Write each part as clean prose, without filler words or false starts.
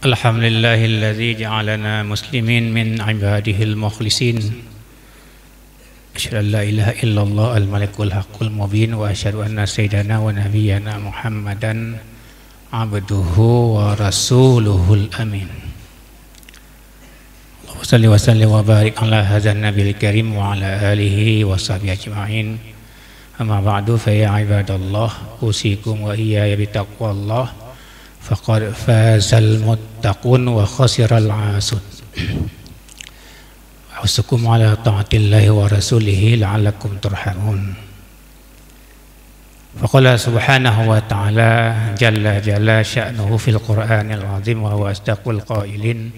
Alhamdulillahilladzi ja'alana muslimin min ibadihil mukhlisin. Asyhadu an la ilaha illallah al-malikul haqqul mubin wa asyhadu anna sayyidana wa nabiyyana Muhammadan abduhu wa rasuluhul amin. Allahumma shalli wa sallim wa barik ala hadzal nabiyil karim wa ala alihi wa sahbihi ajma'in. Amma ba'du fa ya ibadallah usikum wa iyaya bitaqwallah. Faqad fazal muttaqun wa khasiral asud. Auzukum ala ta'atillahi wa rasulihi la'allakum turhamun. Faqala subhanahu wa ta'ala jalla jalla sya'nuhu fil qur'anil azim wa huwa asdaqul qailin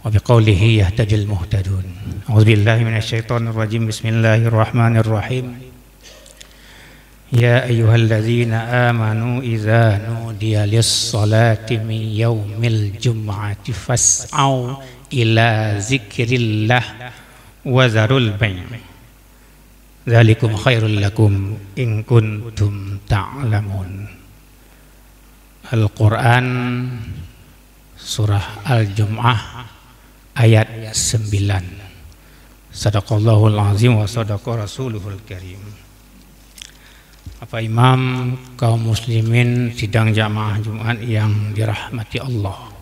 wa biqaulihi yahtadil muhtadun. A'udzubillahi minasyaitonir rajim. Bismillahirrahmanirrahim. Ya ayyuhalladzina amanu idza nudiya lis-salati min yaumil jum'ati fas'au ila zikrillah wa zarul bai'. Dzalikum khairul lakum in kuntum ta'lamun. Al-Qur'an surah Al-Jum'ah ayat 9. Sadaqallahul azim wa sadaqa rasuluhul karim. Apa imam kaum muslimin sidang jamaah Jumat yang dirahmati Allah.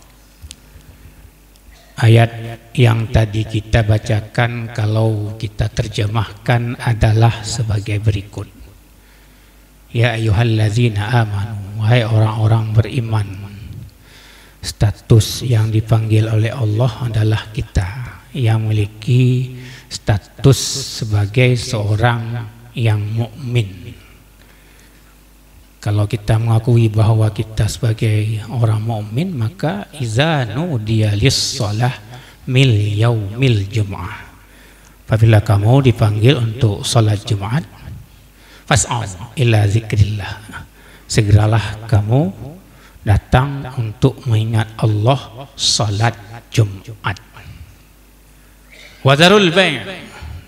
Ayat yang tadi kita bacakan kalau kita terjemahkan adalah sebagai berikut. Ya ayyuhalladzina amanu, wahai orang-orang beriman. Status yang dipanggil oleh Allah adalah kita yang memiliki status sebagai seorang yang mukmin. Kalau kita mengakui bahwa kita sebagai orang mukmin, maka iza nudiya lis-shalah mil yaumil jum'ah. Apabila kamu dipanggil untuk salat Jumat, fas'au ila zikrillah. Segeralah kamu datang untuk mengingat Allah salat Jumat. Wa dzarul bai',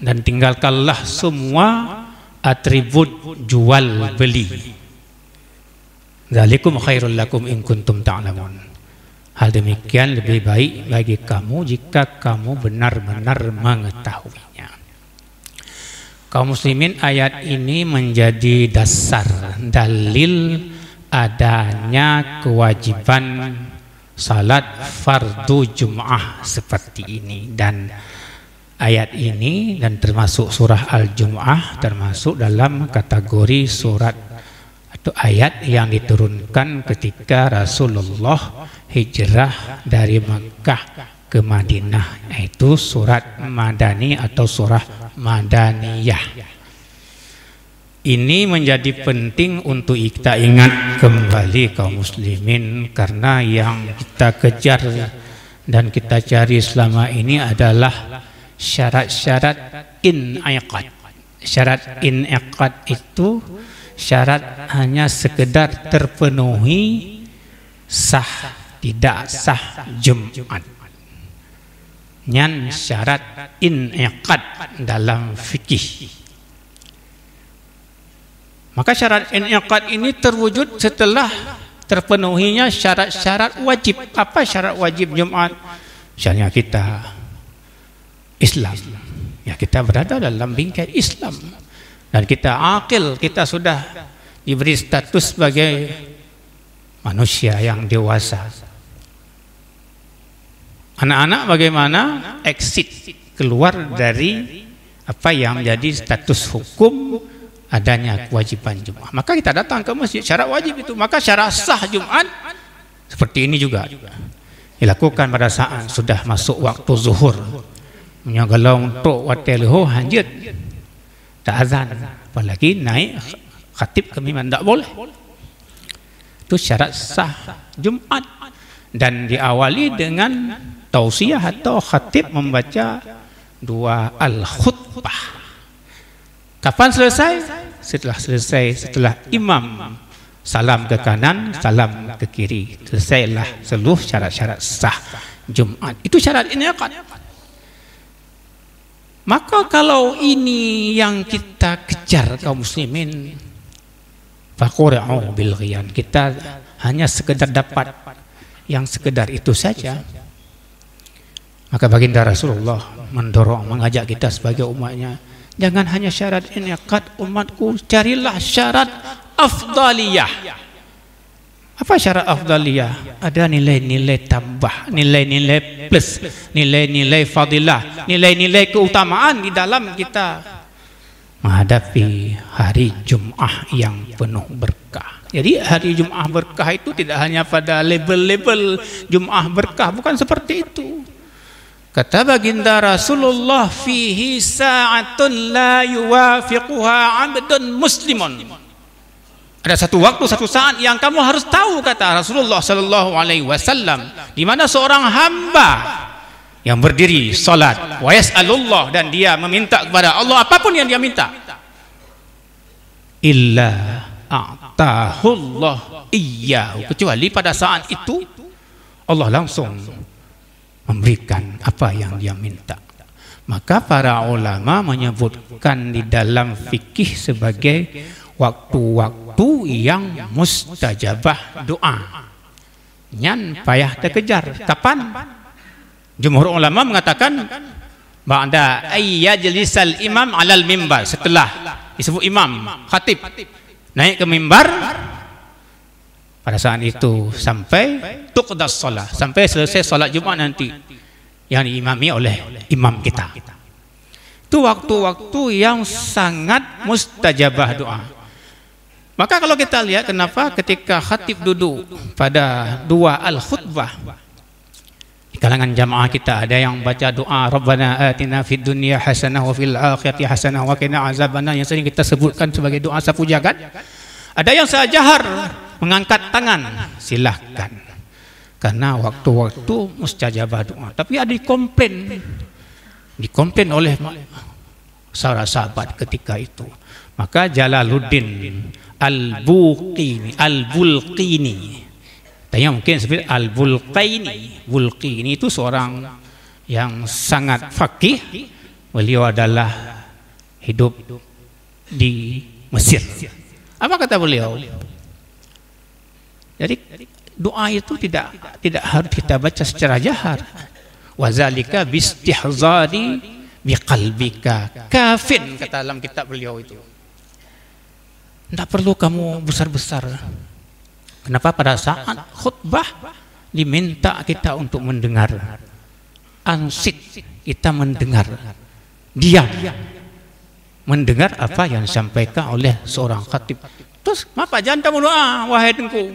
dan tinggalkanlah semua atribut jual beli. Dzalikum khairul lakum in kuntum ta'lamun. Hal demikian lebih baik bagi kamu jika kamu benar-benar mengetahuinya. Kaum muslimin, ayat ini menjadi dasar dalil adanya kewajiban salat fardu Jum'ah seperti ini. Dan ayat ini dan termasuk surah Al-Jum'ah termasuk dalam kategori surat atau ayat yang diturunkan ketika Rasulullah hijrah dari Mekah ke Madinah, yaitu surat Madani atau surah Madaniyah. Ini menjadi penting untuk kita ingat kembali kaum muslimin, karena yang kita kejar dan kita cari selama ini adalah syarat-syarat in'iqad. Syarat in'iqad itu syarat hanya sekedar terpenuhi, sah tidak sah Jumat. Nyan syarat in'iqad dalam fikih. Maka syarat in'iqad ini terwujud setelah terpenuhinya syarat-syarat wajib. Apa syarat wajib Jumat? Misalnya kita Islam, ya kita berada dalam bingkai Islam. Dan kita akil, kita sudah diberi status sebagai manusia yang dewasa. Anak-anak bagaimana? Exit, keluar dari apa yang menjadi status hukum adanya kewajiban Jumat. Maka kita datang ke masjid, syarat wajib itu. Maka syarat sah Jumat seperti ini juga dilakukan pada saat sudah masuk waktu zuhur. Menyogalau untuk watelho hanjut tak azan, apalagi naik khatib kami tidak boleh. Itu syarat sah Jumat, dan diawali dengan tausiah atau khatib membaca dua al-khutbah. Kapan selesai? Setelah selesai, setelah imam salam ke kanan, salam ke kiri. Selesailah seluruh syarat-syarat sah Jumat. Itu syarat inaqad. Maka kalau ini yang kita kejar kaum muslimin, faqura'u bil ghiyan, kita hanya sekedar dapat yang sekedar itu saja, maka baginda Rasulullah mendorong, mengajak kita sebagai umatnya, jangan hanya syarat inaqad umatku, carilah syarat afdaliyah. Apa syarat afdaliyah? Ada nilai-nilai tambah, nilai-nilai plus, nilai-nilai fadilah, nilai-nilai keutamaan di dalam kita menghadapi hari Jum'ah yang penuh berkah. Jadi hari Jum'ah berkah itu tidak hanya pada label-label Jum'ah berkah, bukan seperti itu. Kata baginda Rasulullah, fihi sa'atun la yuwafiquha 'abdun muslimun. Ada satu waktu, satu saat yang kamu harus tahu, kata Rasulullah sallallahu alaihi wasallam, di mana seorang hamba yang berdiri salat wa yas'alullah, dan dia meminta kepada Allah apapun yang dia minta, illa a'tahullah iyyahu, kecuali pada saat itu Allah langsung memberikan apa yang dia minta. Maka para ulama menyebutkan di dalam fikih sebagai waktu-waktu yang mustajabah doa, nyan payah terkejar. Kapan? Jumhur ulama mengatakan ba'da ayyajlisal imam alal mimbar, setelah disebut imam khatib naik ke mimbar, pada saat itu sampai tuqdas shalah, sampai selesai salat Jumat nanti yang diimami oleh imam kita. Itu waktu-waktu yang sangat mustajabah doa. Maka kalau kita lihat kenapa ketika khatib duduk pada dua al-khutbah, di kalangan jamaah kita ada yang baca doa Rabbana atina fid dunya hasanah wa fil akhirati hasanah wa qina azabannar, yang sering kita sebutkan sebagai doa sapu jagat. Ada yang sejahar mengangkat tangan, silahkan, karena waktu-waktu mustajabah doa. Tapi ada dikomplain oleh sahabat ketika itu. Maka Jalaluddin Al-Bulqini, tanya mungkin seperti Al-Bulqini. Bulqini itu seorang yang sangat faqih. Beliau adalah hidup di Mesir. Apa kata beliau? Jadi doa itu tidak harus kita baca secara jahar. Wazalika bistihzari biqalbika kafin, kata dalam kitab beliau itu. Tidak perlu kamu besar-besar. Kenapa? Pada saat khutbah diminta kita untuk mendengar, ansit, kita mendengar, diam, mendengar apa yang disampaikan oleh seorang khatib. Terus apa? Jangan kamu doa, wahai tengku.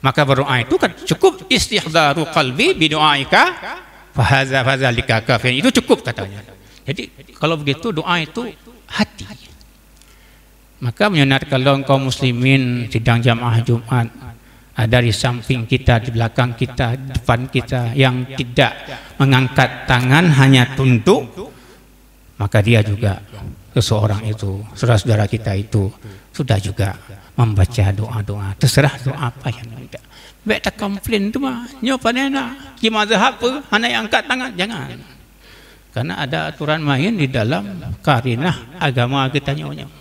Maka berdoa itu kan cukup, istihdaru qalbi bidu'aika fahazalika kafin, itu cukup katanya. Jadi kalau begitu doa itu hati. Maka menyunat kalau kaum muslimin sidang jamaah Jumat ada di samping kita, di belakang kita, di depan kita, yang tidak mengangkat tangan hanya tunduk, maka dia juga, seseorang itu, saudara-saudara kita itu sudah juga membaca doa-doa. Terserah doa apa yang tidak. Baik tak komplain tu mah, nyo panena, ki mazhab apa, hana yang angkat tangan, jangan. Karena ada aturan main di dalam karinah agama kita nyonya.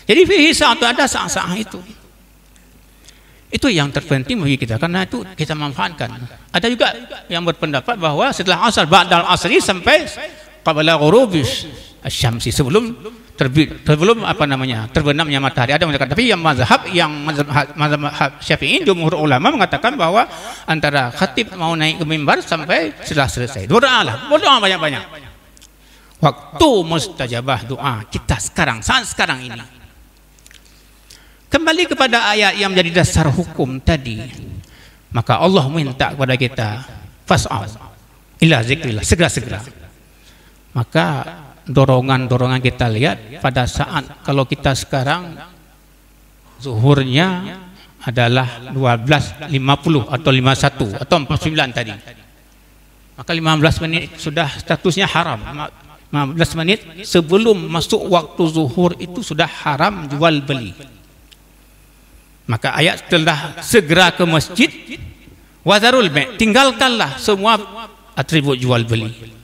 Jadi fihi sa'atu, ada saat-saat itu. Itu yang terpenting bagi kita, karena itu kita manfaatkan. Ada juga yang berpendapat bahwa setelah asar, ba'dal asri sampai qabla ghurubis asyamsi, sebelum terbit, sebelum apa namanya, terbenamnya matahari. Ada mengatakan, tapi yang mazhab Syafi'i, jumhur ulama mengatakan bahwa antara khatib mau naik ke mimbar sampai setelah selesai. Berdoalah, berdoa banyak-banyak. Waktu mustajabah doa kita sekarang, saat sekarang ini. Kembali kepada ayat yang menjadi dasar hukum tadi, maka Allah minta kepada kita fas'au ila zikrillah, segera-segera. Maka dorongan-dorongan kita lihat pada saat kalau kita sekarang zuhurnya adalah 12.50 atau 51 atau 49 tadi, maka 15 menit sudah statusnya haram. 15 menit sebelum masuk waktu zuhur itu sudah haram jual beli. Maka ayat setelah segera ke masjid, wazarul bai', tinggalkanlah semua atribut jual beli.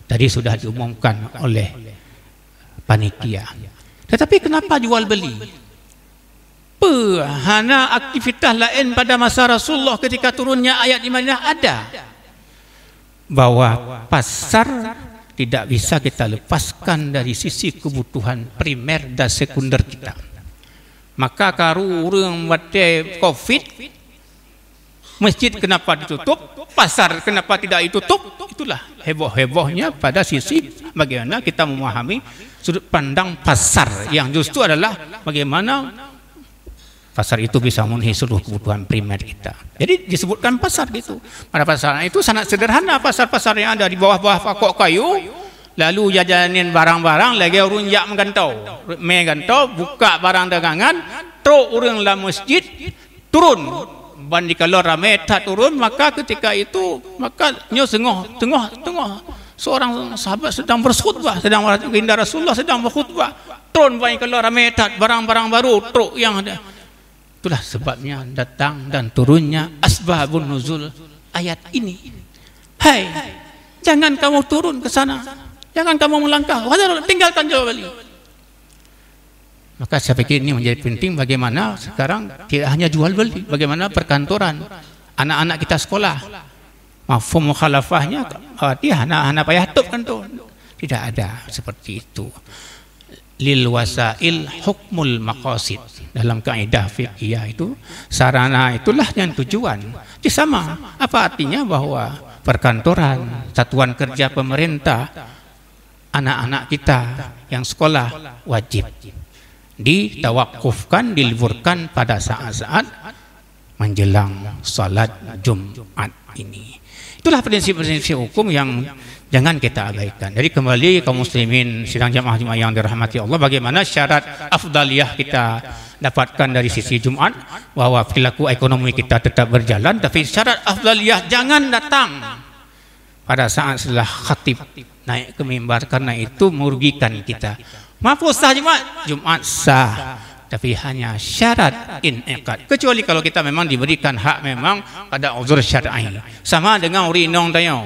Tadi sudah diumumkan oleh panitia. Tetapi kenapa jual beli? Hana aktivitas lain pada masa Rasulullah ketika turunnya ayat di Madinah ada. Bahwa pasar tidak bisa kita lepaskan dari sisi kebutuhan primer dan sekunder kita. Maka kalau orang mati COVID, masjid kenapa ditutup, pasar kenapa tidak ditutup? Itulah heboh-hebohnya pada sisi bagaimana kita memahami sudut pandang pasar yang justru adalah bagaimana pasar itu bisa memenuhi seluruh kebutuhan primer kita. Jadi disebutkan pasar gitu. Pada pasar itu sangat sederhana, pasar-pasar yang ada di bawah-bawah pokok kayu, lalu jajanin barang-barang, lagi orang jak menggantau, buka barang dagangan, terus orang dalam masjid turun. Bandi kalau ramai tak turun, maka ketika itu maka tengah seorang sahabat sedang berkhutbah, sedang baginda Rasulullah sedang berkhutbah, turun bandi kalau ramai tak barang-barang baru truk yang ada. Itulah sebabnya datang dan turunnya asbabun nuzul ayat ini. Hai, jangan kamu turun ke sana, jangan kamu melangkah, tinggalkan jual beli. Maka saya pikir ini menjadi penting bagaimana sekarang tidak hanya jual beli, bagaimana perkantoran, anak-anak kita sekolah, mafhum mukhalafahnya, dia anak-anak payah tup kan tu, tidak ada seperti itu. Lil wasail hukmul maqasid, dalam kaidah fiqhiyah itu sarana itulah yang tujuan. Itu sama, apa artinya bahwa perkantoran, satuan kerja pemerintah, anak-anak kita yang sekolah wajib ditawakufkan, diliburkan pada saat-saat menjelang salat Jumat ini. Itulah prinsip-prinsip hukum yang jangan kita abaikan. Jadi kembali kaum muslimin sidang jamaah yang dirahmati Allah, bagaimana syarat afdaliyah kita dapatkan dari sisi Jumat, bahwa perilaku ekonomi kita tetap berjalan, tapi syarat afdaliyah jangan datang pada saat setelah khatib naik ke mimbar, karena itu merugikan kita. Mampu sah Jumat sah, tapi hanya syarat in'iqad, kecuali kalau kita memang diberikan hak memang pada uzur syar'i. Sama dengan urinong tayo,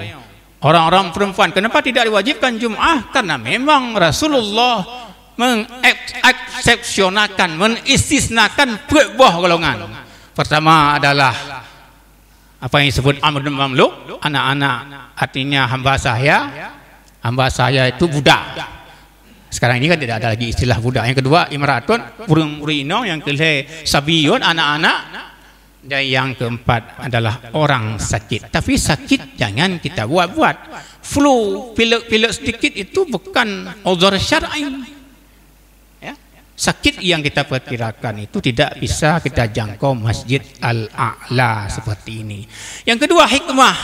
orang-orang perempuan kenapa tidak diwajibkan Jum'ah? Karena memang Rasulullah mengeksepsionakan, menistisnakan beberapa golongan. Pertama adalah apa yang disebut Amr bin Mamluk, anak-anak, artinya hamba saya itu budak. Sekarang ini kan tidak ada lagi istilah budak. Yang kedua imratun, urino. Yang ketiga sabiyun, anak-anak. Dan yang keempat adalah orang sakit. Tapi sakit jangan kita buat-buat. Flu, pilek-pilek sedikit itu bukan uzur syar'i. Ya? Sakit yang kita perkirakan itu tidak bisa kita jangkau Masjid Al-A'la seperti ini. Yang kedua hikmah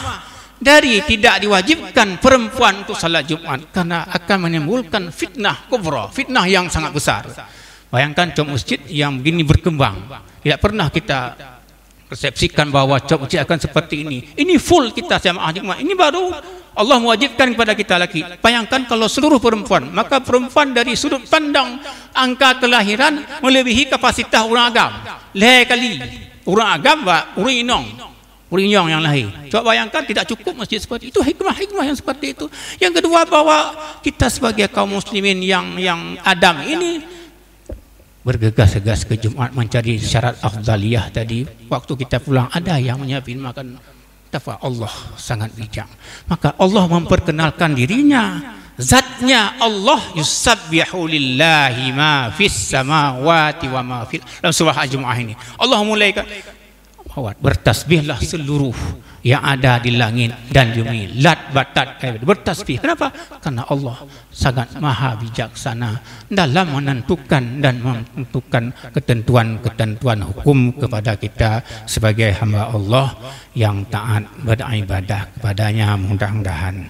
dari tidak diwajibkan perempuan untuk salat Jumat, karena akan menimbulkan fitnah kubra, fitnah yang sangat besar. Bayangkan cok masjid yang begini berkembang, tidak pernah kita persepsikan bahwa cok masjid akan seperti ini. Ini full kita jamaah Jumat. Ini baru Allah mewajibkan kepada kita laki. Bayangkan kalau seluruh perempuan, maka perempuan dari sudut pandang angka kelahiran melebihi kapasitas orang agam. Leh kali orang agam Urinyong yang lahir. Coba bayangkan tidak cukup masjid seperti itu. Hikmah-hikmah yang seperti itu. Yang kedua, bahwa kita sebagai kaum muslimin yang adam ini bergegas-gegas ke Jumat mencari syarat afdaliyah tadi. Waktu kita pulang ada yang menyiapkan makan. Tafa Allah sangat bijak. Maka Allah memperkenalkan dirinya. Zatnya Allah yusabbihu lillahi ma fis samawati wa ma fil. Dalam surah Al-Jumu'ah ini Allah mulai bertasbihlah seluruh yang ada di langit dan bumi, lat batat bertasbih. Kenapa? Karena Allah sangat maha bijaksana dalam menentukan ketentuan hukum kepada kita sebagai hamba Allah yang taat beribadah kepadanya. Mudah-mudahan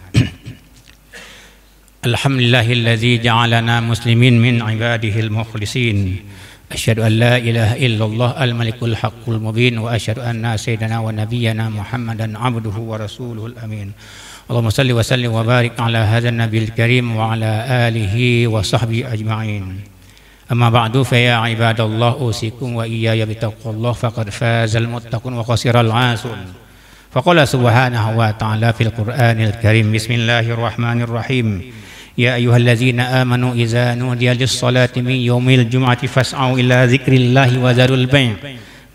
Alhamdulillahilladzi ja'alana muslimin min ibadihil mukhlisin. Asyhadu an la ilaha illallah al-malikul haqqul mubin wa asyhadu anna sayyidana wa nabiyyana Muhammadan abduhu wa rasuluhul amin. Allahumma salli wa sallim wa barik ala hadzal nabiyil karim wa ala alihi wa sahbihi ajma'in. أما بعد فيا عباد الله أوصيكم وإياي بتقوى الله فقد فاز المتقون وخسر العاصون. فقال سبحانه وتعالى في القرآن الكريم: بسم الله الرحمن الرحيم. يا أيها الذين آمنوا إذا نودي للصلاة من يوم الجمعة فاسعوا إلى ذكر الله وذروا البيع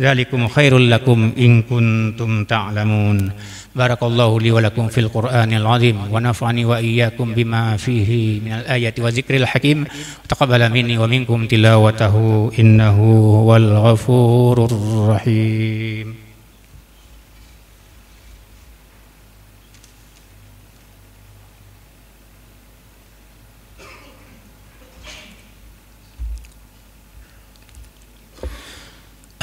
ذلكم خير لكم إن كنتم تعلمون. بارك الله لي ولكم في القرآن العظيم ونفعني وإياكم بما فيه من الآيات وذكر الحكيم وتقبل مني ومنكم تلاوته إنه هو الغفور الرحيم.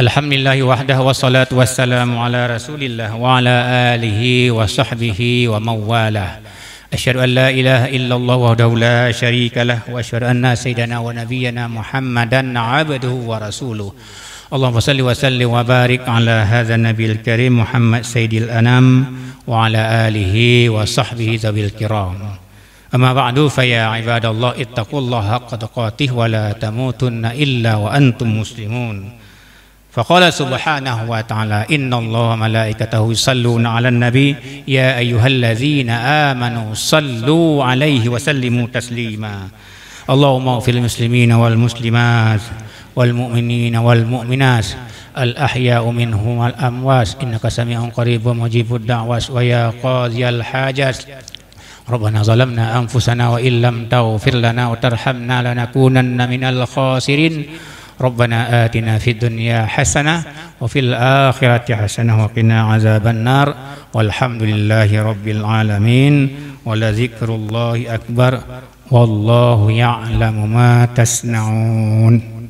Alhamdulillah wahdahu wassalatu wassalamu ala rasulillah wa ala alihi wa sahbihi wa mawalah. Asyhadu an la ilaha illallah wahdahu la syarika lah wa asyhadu anna sayyidana wa nabiyyana Muhammadan abduhu wa rasuluh. Allahumma salli wa sallim wa barik ala hadzal nabiyil karim Muhammad sayyidil anam wa ala alihi wa sahbihi zabil kiram. Amma ba'du fa ya ibadallah ittaqullaha haqqa tuqatih wa la tamutunna illa wa antum muslimun. فقال سبحانه وتعالى إن الله ملائكته يصلون على النبي يا أيها الذين آمنوا صلوا عليه وسلموا تسليما اللهم اغفر للمسلمين والمسلمات والمؤمنين والمؤمنات الأحياء منهم والأموات إنك سميع قريب ومجيب الدعوات ويا قاضي الحاجات ربنا ظلمنا أنفسنا وإن لم تغفر لنا وترحمنا لنكونن من الخاسرين ربنا آتنا في الدنيا حسنة وفي الآخرة حسنة وقنا عذاب النار والحمد لله رب العالمين ولذكر الله أكبر والله يعلم ما تصنعون.